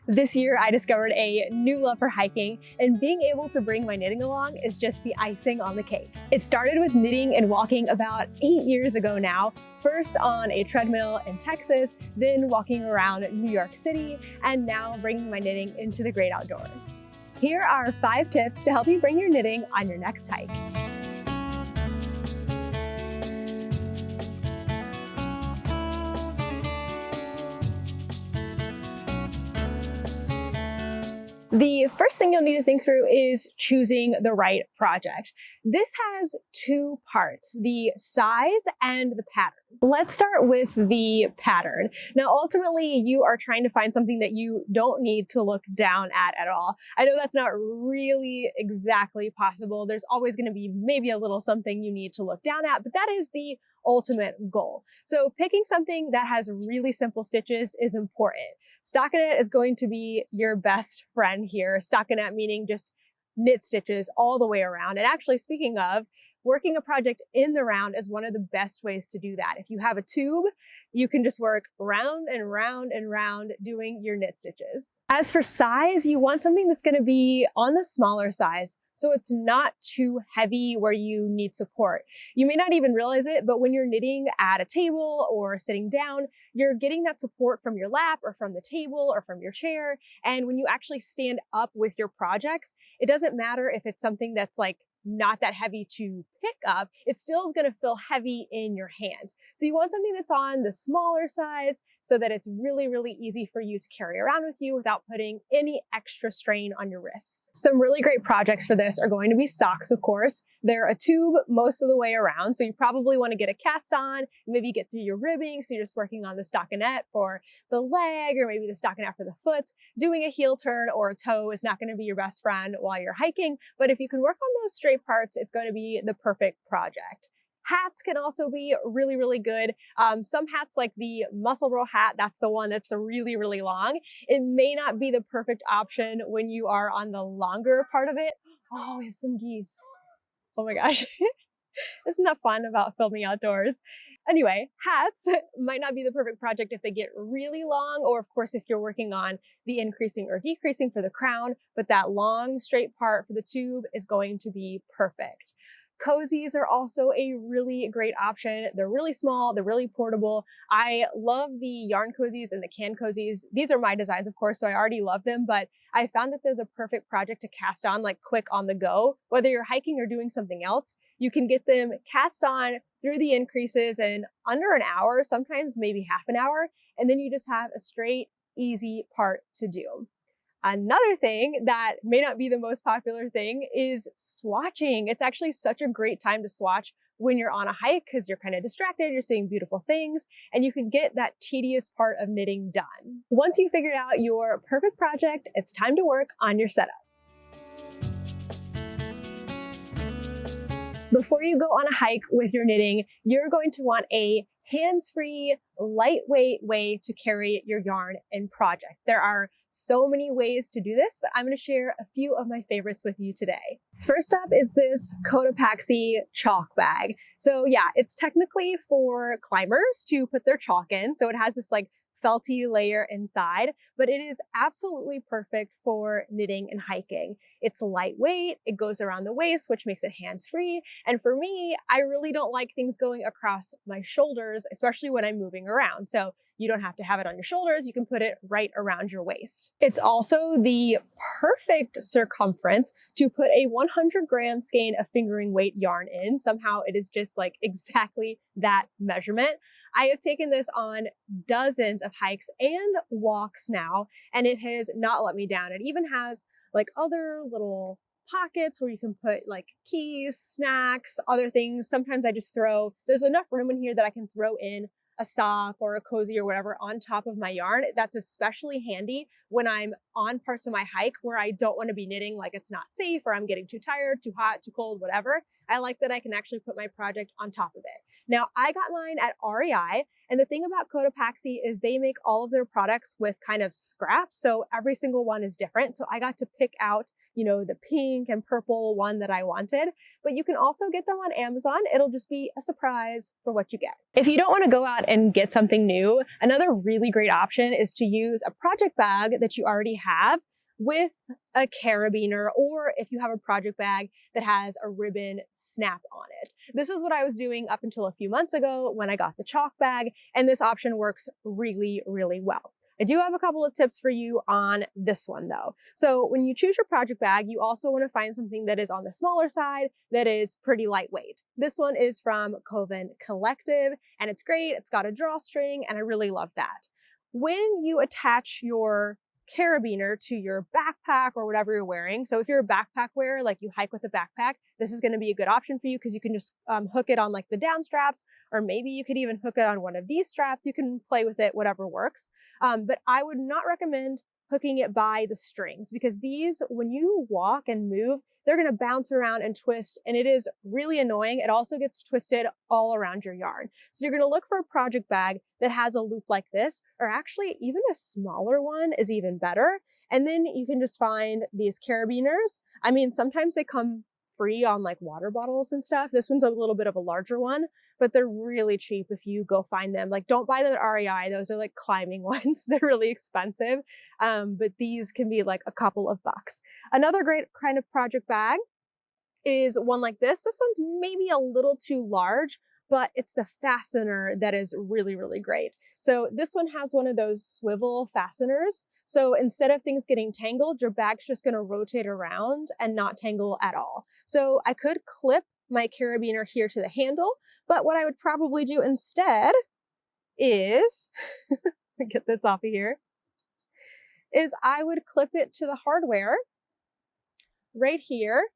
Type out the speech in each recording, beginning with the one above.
This year, I discovered a new love for hiking, and being able to bring my knitting along is just the icing on the cake. It started with knitting and walking about 8 years ago now, first on a treadmill in Texas, then walking around New York City, and now bringing my knitting into the great outdoors. Here are 5 tips to help you bring your knitting on your next hike. The first thing you'll need to think through is choosing the right project. This has 2 parts, the size and the pattern. Let's start with the pattern. Now, ultimately, you are trying to find something that you don't need to look down at all. I know that's not really exactly possible. There's always going to be maybe a little something you need to look down at, but that is the ultimate goal. So picking something that has really simple stitches is important. Stockinette is going to be your best friend here. Stockinette meaning just knit stitches all the way around. And actually, speaking of, working a project in the round is one of the best ways to do that. If you have a tube, you can just work round and round and round doing your knit stitches. As for size, you want something that's going to be on the smaller size, so it's not too heavy where you need support. You may not even realize it, but when you're knitting at a table or sitting down, you're getting that support from your lap or from the table or from your chair. And when you actually stand up with your projects, it doesn't matter if it's something that's like not that heavy to pick up, it still is going to feel heavy in your hands. So you want something that's on the smaller size so that it's really, really easy for you to carry around with you without putting any extra strain on your wrists. Some really great projects for this are going to be socks, of course. They're a tube most of the way around, so you probably want to get a cast on, maybe get through your ribbing, so you're just working on the stockinette for the leg or maybe the stockinette for the foot. Doing a heel turn or a toe is not going to be your best friend while you're hiking, but if you can work on those straight parts, it's going to be the perfect project. Hats can also be really, really good. Some hats like the muscle roll hat, that's the one that's really, really long. It may not be the perfect option when you are on the longer part of it. Oh, we have some geese. Oh my gosh. Isn't that fun about filming outdoors? Anyway, hats might not be the perfect project if they get really long, or of course, if you're working on the increasing or decreasing for the crown, but that long straight part for the tube is going to be perfect. Cozies are also a really great option. They're really small, they're really portable. I love the yarn cozies and the can cozies. These are my designs, of course, so I already love them, but I found that they're the perfect project to cast on like quick on the go. Whether you're hiking or doing something else, you can get them cast on through the increases in under an hour, sometimes maybe half an hour, and then you just have a straight, easy part to do. Another thing that may not be the most popular thing is swatching. It's actually such a great time to swatch when you're on a hike because you're kind of distracted, you're seeing beautiful things, and you can get that tedious part of knitting done. Once you figured out your perfect project, it's time to work on your setup. Before you go on a hike with your knitting, you're going to want a hands-free, lightweight way to carry your yarn and project. There are so many ways to do this, but I'm going to share a few of my favorites with you today. First up is this Cotopaxi chalk bag. So yeah, it's technically for climbers to put their chalk in. So it has this like felty layer inside, but it is absolutely perfect for knitting and hiking. It's lightweight, it goes around the waist, which makes it hands-free. And for me, I really don't like things going across my shoulders, especially when I'm moving around. So you don't have to have it on your shoulders, you can put it right around your waist. It's also the perfect circumference to put a 100-gram skein of fingering weight yarn in. Somehow it is just like exactly that measurement. I have taken this on dozens of hikes and walks now, and it has not let me down. It even has like other little pockets where you can put like keys, snacks, other things. Sometimes I just there's enough room in here that I can throw in a sock or a cozy or whatever on top of my yarn. That's especially handy when I'm on parts of my hike where I don't want to be knitting like it's not safe or I'm getting too tired, too hot, too cold, whatever. I like that I can actually put my project on top of it. Now, I got mine at REI And the thing about Cotopaxi is they make all of their products with kind of scraps. So every single one is different. So I got to pick out, the pink and purple one that I wanted, but you can also get them on Amazon. It'll just be a surprise for what you get. If you don't want to go out and get something new, another really great option is to use a project bag that you already have with a carabiner, or if you have a project bag that has a ribbon snap on it. This is what I was doing up until a few months ago when I got the chalk bag, and this option works really, really well. I do have a couple of tips for you on this one though. So when you choose your project bag, you also want to find something that is on the smaller side that is pretty lightweight. This one is from Coven Collective and it's great. It's got a drawstring and I really love that. When you attach your carabiner to your backpack or whatever you're wearing. So if you're a backpack wearer, like you hike with a backpack, this is going to be a good option for you because you can just hook it on like the down straps, or maybe you could even hook it on one of these straps. You can play with it, whatever works. But I would not recommend hooking it by the strings because these, when you walk and move, they're going to bounce around and twist and it is really annoying. It also gets twisted all around your yarn. So you're going to look for a project bag that has a loop like this, or actually even a smaller one is even better. And then you can just find these carabiners. I mean, sometimes they come free on like water bottles and stuff. This one's a little bit of a larger one, but they're really cheap if you go find them. Like don't buy them at REI. Those are like climbing ones. They're really expensive. But these can be like a couple of bucks. Another great kind of project bag is one like this. This one's maybe a little too large, but it's the fastener that is really, really great. So this one has one of those swivel fasteners. So instead of things getting tangled, your bag's just going to rotate around and not tangle at all. So I could clip my carabiner here to the handle, but what I would probably do instead is, get this off of here, is I would clip it to the hardware right here.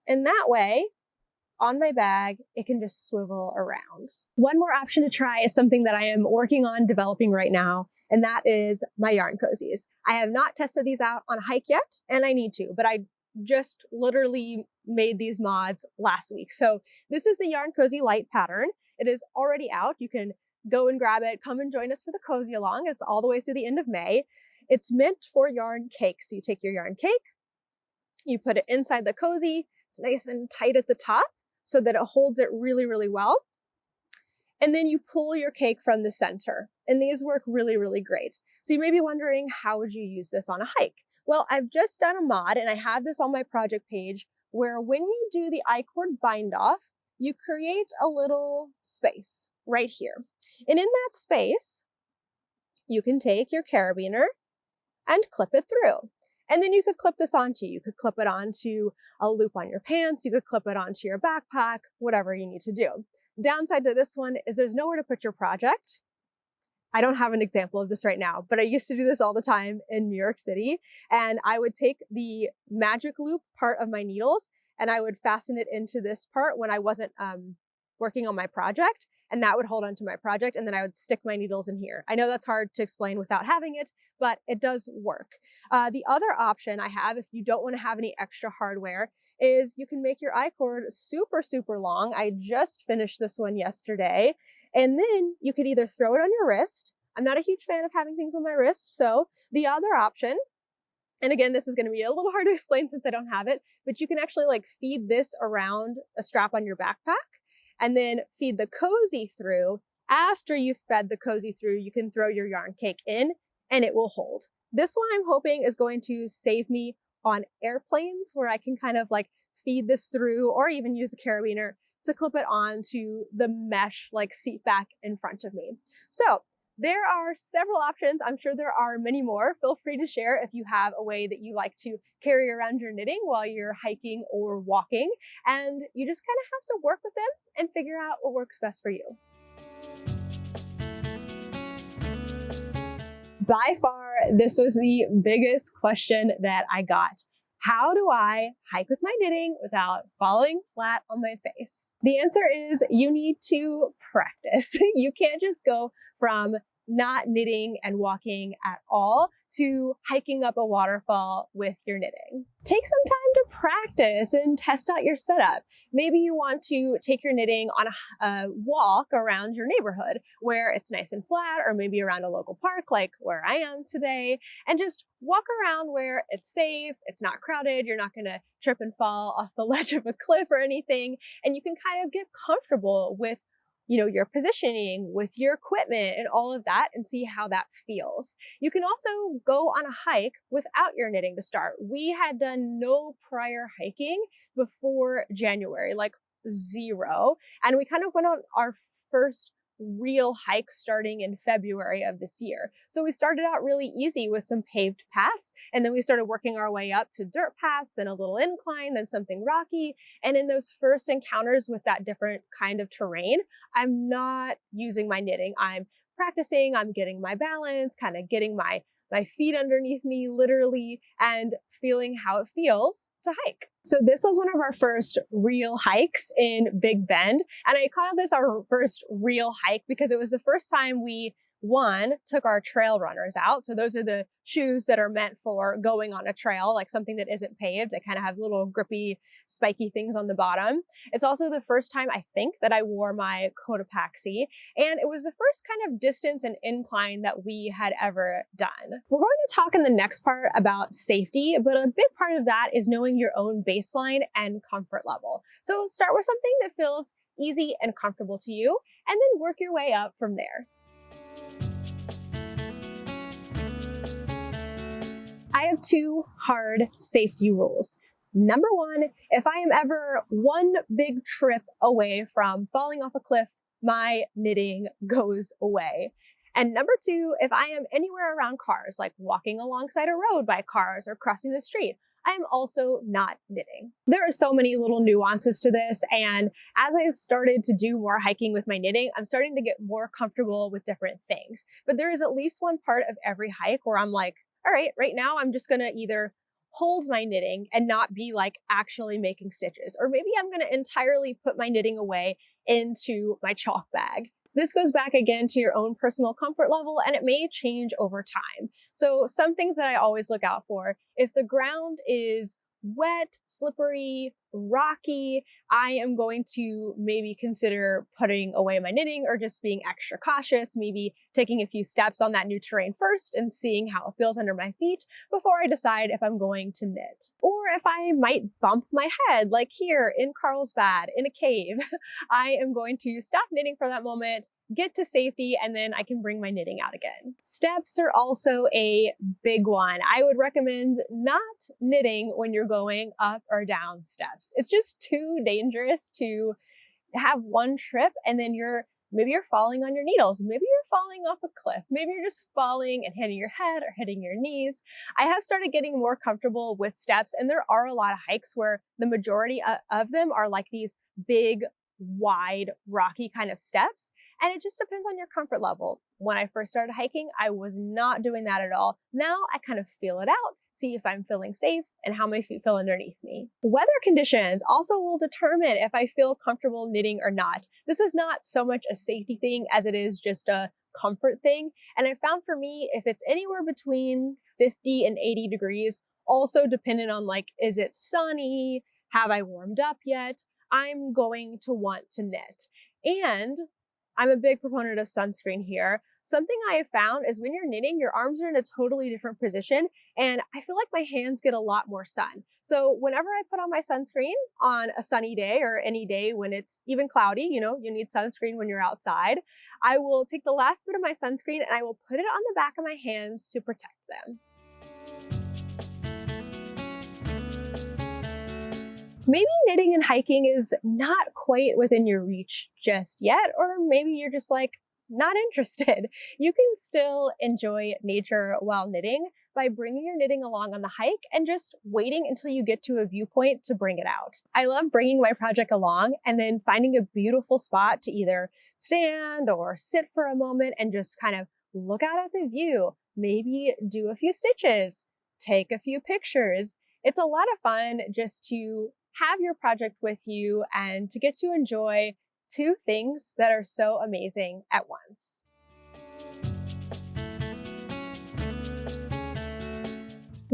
And that way, on my bag, it can just swivel around. One more option to try is something that I am working on developing right now, and that is my yarn cozies. I have not tested these out on a hike yet, and I need to, but I just literally made these mods last week. So this is the Yarn Cozy Light pattern. It is already out. You can go and grab it. Come and join us for the cozy along. It's all the way through the end of May. It's meant for yarn cake. So you take your yarn cake, you put it inside the cozy. It's nice and tight at the top so that it holds it really, really well. And then you pull your cake from the center. And these work really, really great. So you may be wondering, how would you use this on a hike? Well, I've just done a mod and I have this on my project page where when you do the I-cord bind off, you create a little space right here. And in that space, you can take your carabiner and clip it through. And then you could clip this onto. You could clip it onto a loop on your pants. You could clip it onto your backpack, whatever you need to do. Downside to this one is there's nowhere to put your project. I don't have an example of this right now, but I used to do this all the time in New York City. And I would take the magic loop part of my needles and I would fasten it into this part when I wasn't working on my project. And that would hold onto my project. And then I would stick my needles in here. I know that's hard to explain without having it, but it does work. The other option I have, if you don't want to have any extra hardware, is you can make your I-cord super, super long. I just finished this one yesterday. And then you could either throw it on your wrist. I'm not a huge fan of having things on my wrist. So the other option, and again, this is going to be a little hard to explain since I don't have it, but you can actually like feed this around a strap on your backpack and then feed the cozy through. After you've fed the cozy through, you can throw your yarn cake in and it will hold. This one I'm hoping is going to save me on airplanes where I can kind of like feed this through or even use a carabiner to clip it onto the mesh like seat back in front of me. So there are several options. I'm sure there are many more. Feel free to share if you have a way that you like to carry around your knitting while you're hiking or walking. And you just kind of have to work with them and figure out what works best for you. By far, this was the biggest question that I got. How do I hike with my knitting without falling flat on my face? The answer is you need to practice. You can't just go from not knitting and walking at all to hiking up a waterfall with your knitting. Take some time to practice and test out your setup. Maybe you want to take your knitting on a walk around your neighborhood where it's nice and flat, or maybe around a local park like where I am today, and just walk around where it's safe, it's not crowded, you're not gonna trip and fall off the ledge of a cliff or anything, and you can kind of get comfortable with your positioning, with your equipment and all of that, and see how that feels. You can also go on a hike without your knitting to start. We had done no prior hiking before January, like zero. And we kind of went on our first real hike starting in February of this year. So we started out really easy with some paved paths, and then we started working our way up to dirt paths and a little incline, then something rocky. And in those first encounters with that different kind of terrain, I'm not using my knitting. I'm practicing, I'm getting my balance, kind of getting my feet underneath me literally, and feeling how it feels to hike. So this was one of our first real hikes in Big Bend, and I call this our first real hike because it was the first time we took our trail runners out. So those are the shoes that are meant for going on a trail, like something that isn't paved. They kind of have little grippy, spiky things on the bottom. It's also the first time, I think, that I wore my Cotopaxi, and it was the first kind of distance and incline that we had ever done. We're going to talk in the next part about safety, but a big part of that is knowing your own baseline and comfort level. So start with something that feels easy and comfortable to you, and then work your way up from there. I have two hard safety rules. Number one, if I am ever one big trip away from falling off a cliff, my knitting goes away. And number two, if I am anywhere around cars, like walking alongside a road by cars or crossing the street, I am also not knitting. There are so many little nuances to this, and as I've started to do more hiking with my knitting, I'm starting to get more comfortable with different things. But there is at least one part of every hike where I'm like, all right, right now I'm just gonna either hold my knitting and not be like actually making stitches, or maybe I'm gonna entirely put my knitting away into my chalk bag. This goes back again to your own personal comfort level, and it may change over time. So some things that I always look out for: if the ground is wet, slippery, rocky, I am going to maybe consider putting away my knitting or just being extra cautious, maybe taking a few steps on that new terrain first and seeing how it feels under my feet before I decide if I'm going to knit. Or if I might bump my head, like here in Carlsbad in a cave, I am going to stop knitting for that moment, get to safety, and then I can bring my knitting out again. Steps are also a big one. I would recommend not knitting when you're going up or down steps. It's just too dangerous to have one trip and then maybe you're falling on your needles, maybe you're falling off a cliff, maybe you're just falling and hitting your head or hitting your knees. I have started getting more comfortable with steps, and there are a lot of hikes where the majority of them are like these big, wide, rocky kind of steps, and it just depends on your comfort level. When I first started hiking, I was not doing that at all. Now I kind of feel it out, see if I'm feeling safe and how my feet feel underneath me. Weather conditions also will determine if I feel comfortable knitting or not. This is not so much a safety thing as it is just a comfort thing. And I found for me, if it's anywhere between 50 and 80 degrees, also dependent on like, is it sunny? Have I warmed up yet? I'm going to want to knit. And I'm a big proponent of sunscreen here. Something I have found is when you're knitting, your arms are in a totally different position, and I feel like my hands get a lot more sun. So whenever I put on my sunscreen on a sunny day or any day when it's even cloudy, you need sunscreen when you're outside, I will take the last bit of my sunscreen and I will put it on the back of my hands to protect them. Maybe knitting and hiking is not quite within your reach just yet, or maybe you're just like not interested. You can still enjoy nature while knitting by bringing your knitting along on the hike and just waiting until you get to a viewpoint to bring it out. I love bringing my project along and then finding a beautiful spot to either stand or sit for a moment and just kind of look out at the view, maybe do a few stitches, take a few pictures. It's a lot of fun just to have your project with you and to get to enjoy two things that are so amazing at once.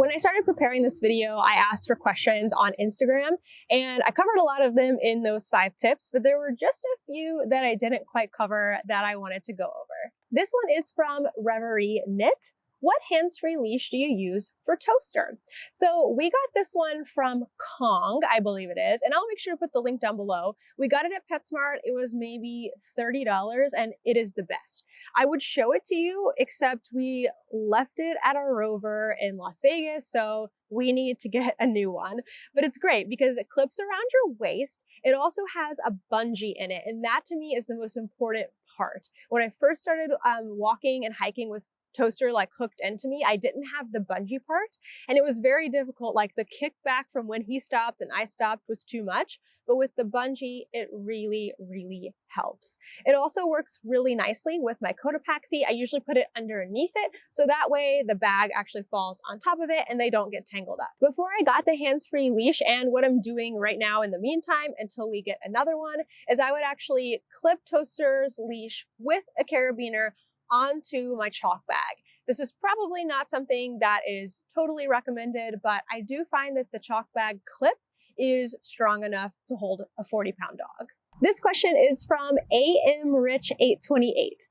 When I started preparing this video, I asked for questions on Instagram, and I covered a lot of them in those 5 tips, but there were just a few that I didn't quite cover that I wanted to go over. This one is from Reverie Knit. What hands-free leash do you use for toaster? So we got this one from Kong, I believe it is, and I'll make sure to put the link down below. We got it at PetSmart. It was maybe $30, and it is the best. I would show it to you, except we left it at our rover in Las Vegas, so we need to get a new one. But it's great because it clips around your waist. It also has a bungee in it, and that to me is the most important part. When I first started walking and hiking with toaster like hooked into me, I didn't have the bungee part, and it was very difficult. Like the kickback from when he stopped and I stopped was too much, but with the bungee, it really, really helps. It also works really nicely with my Cotopaxi. I usually put it underneath it, so that way the bag actually falls on top of it and they don't get tangled up. Before I got the hands-free leash, and what I'm doing right now in the meantime until we get another one, is I would actually clip Toaster's leash with a carabiner onto my chalk bag. This is probably not something that is totally recommended, but I do find that the chalk bag clip is strong enough to hold a 40-pound dog. This question is from AMRich828.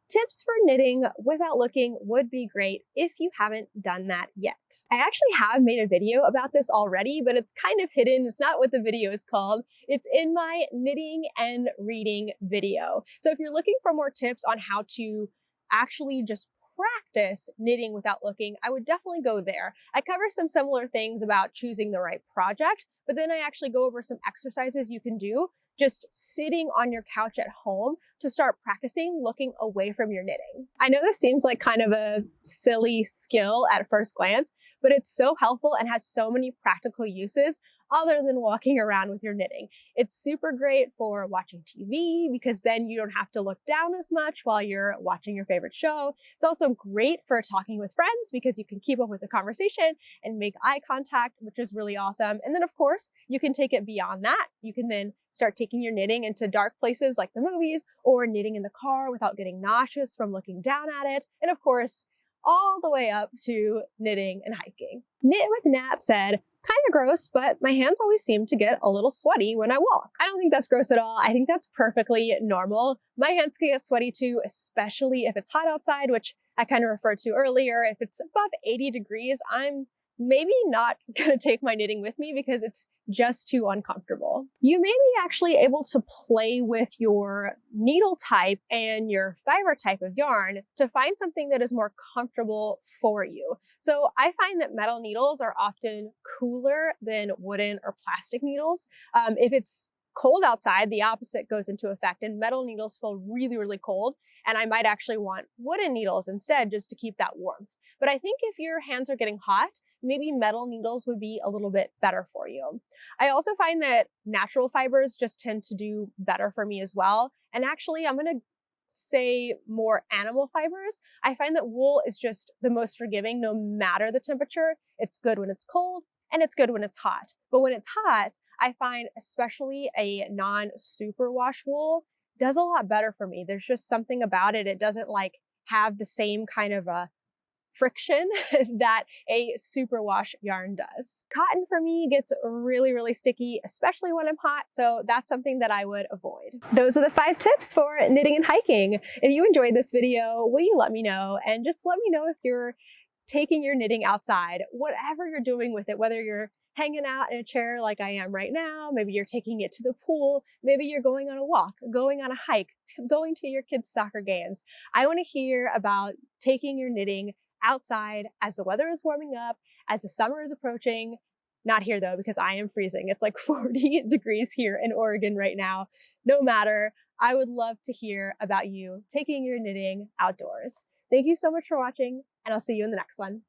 Tips for knitting without looking would be great if you haven't done that yet. I actually have made a video about this already, but it's kind of hidden. It's not what the video is called. It's in my knitting and reading video. So if you're looking for more tips on how to actually just practice knitting without looking, I would definitely go there. I cover some similar things about choosing the right project, but then I actually go over some exercises you can do just sitting on your couch at home to start practicing looking away from your knitting. I know this seems like kind of a silly skill at first glance, but it's so helpful and has so many practical uses other than walking around with your knitting. It's super great for watching TV because then you don't have to look down as much while you're watching your favorite show. It's also great for talking with friends because you can keep up with the conversation and make eye contact, which is really awesome. And then of course, you can take it beyond that. You can then start taking your knitting into dark places like the movies, or knitting in the car without getting nauseous from looking down at it. And of course, all the way up to knitting and hiking. Knit with Nat said, kind of gross, but my hands always seem to get a little sweaty when I walk. I don't think that's gross at all. I think that's perfectly normal. My hands can get sweaty too, especially if it's hot outside, which I kind of referred to earlier. If it's above 80 degrees, I'm maybe not gonna take my knitting with me because it's just too uncomfortable. You may be actually able to play with your needle type and your fiber type of yarn to find something that is more comfortable for you. So I find that metal needles are often cooler than wooden or plastic needles. If it's cold outside, the opposite goes into effect, and metal needles feel really, really cold. And I might actually want wooden needles instead just to keep that warmth. But I think if your hands are getting hot, maybe metal needles would be a little bit better for you. I also find that natural fibers just tend to do better for me as well. And actually, I'm gonna say more animal fibers. I find that wool is just the most forgiving no matter the temperature. It's good when it's cold and it's good when it's hot. But when it's hot, I find especially a non-superwash wool does a lot better for me. There's just something about it. It doesn't like have the same kind of a friction that a superwash yarn does. Cotton for me gets really, really sticky, especially when I'm hot, so that's something that I would avoid. Those are the 5 tips for knitting and hiking. If you enjoyed this video, will you let me know? And just let me know if you're taking your knitting outside, whatever you're doing with it, whether you're hanging out in a chair like I am right now, maybe you're taking it to the pool, maybe you're going on a walk, going on a hike, going to your kids' soccer games. I want to hear about taking your knitting outside as the weather is warming up, as the summer is approaching. Not here though, because I am freezing. It's like 40 degrees here in Oregon right now. No matter, I would love to hear about you taking your knitting outdoors. Thank you so much for watching, and I'll see you in the next one.